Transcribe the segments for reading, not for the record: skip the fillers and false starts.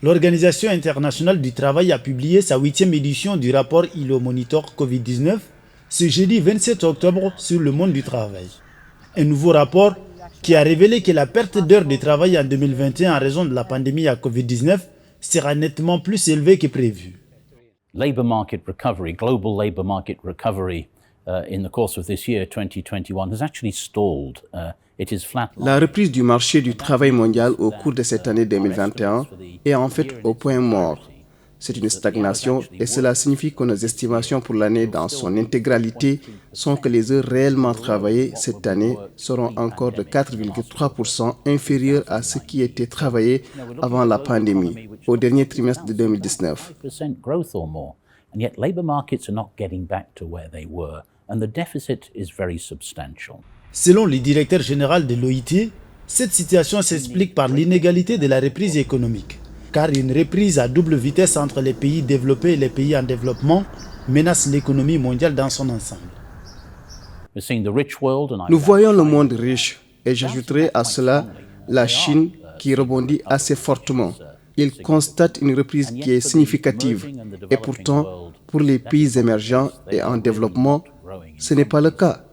L'Organisation internationale du travail a publié sa 8e édition du rapport ILO Monitor Covid-19 ce jeudi 27 octobre sur le monde du travail. Un nouveau rapport qui a révélé que la perte d'heures de travail en 2021 en raison de la pandémie à Covid-19 sera nettement plus élevée que prévu. Labour market recovery, global labour market recovery in the course of this year 2021 has actually stalled. It is flatlined. La reprise du marché du travail mondial au cours de cette année 2021 est en fait au point mort. C'est une stagnation et cela signifie que nos estimations pour l'année dans son intégralité sont que les heures réellement travaillées cette année seront encore de 4,3% inférieures à ce qui était travaillé avant la pandémie, au dernier trimestre de 2019. And yet labour markets are not getting back to where they were, and the deficit is very substantial. Selon le directeur général de l'OIT, cette situation s'explique par l'inégalité de la reprise économique, car une reprise à double vitesse entre les pays développés et les pays en développement menace l'économie mondiale dans son ensemble. Nous voyons le monde riche, et j'ajouterai à cela la Chine qui rebondit assez fortement. Il constate une reprise qui est significative, et pourtant, pour les pays émergents et en développement, ce n'est pas le cas.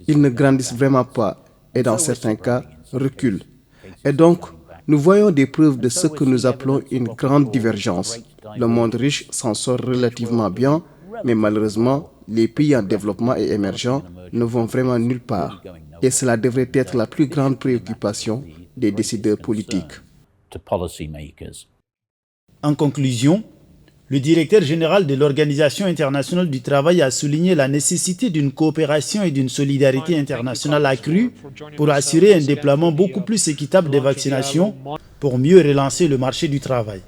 Ils ne grandissent vraiment pas et dans certains cas reculent. Et donc, nous voyons des preuves de ce que nous appelons une grande divergence. Le monde riche s'en sort relativement bien, mais malheureusement, les pays en développement et émergents ne vont vraiment nulle part. Et cela devrait être la plus grande préoccupation des décideurs politiques. En conclusion, le directeur général de l'Organisation internationale du travail a souligné la nécessité d'une coopération et d'une solidarité internationale accrue pour assurer un déploiement beaucoup plus équitable des vaccinations pour mieux relancer le marché du travail.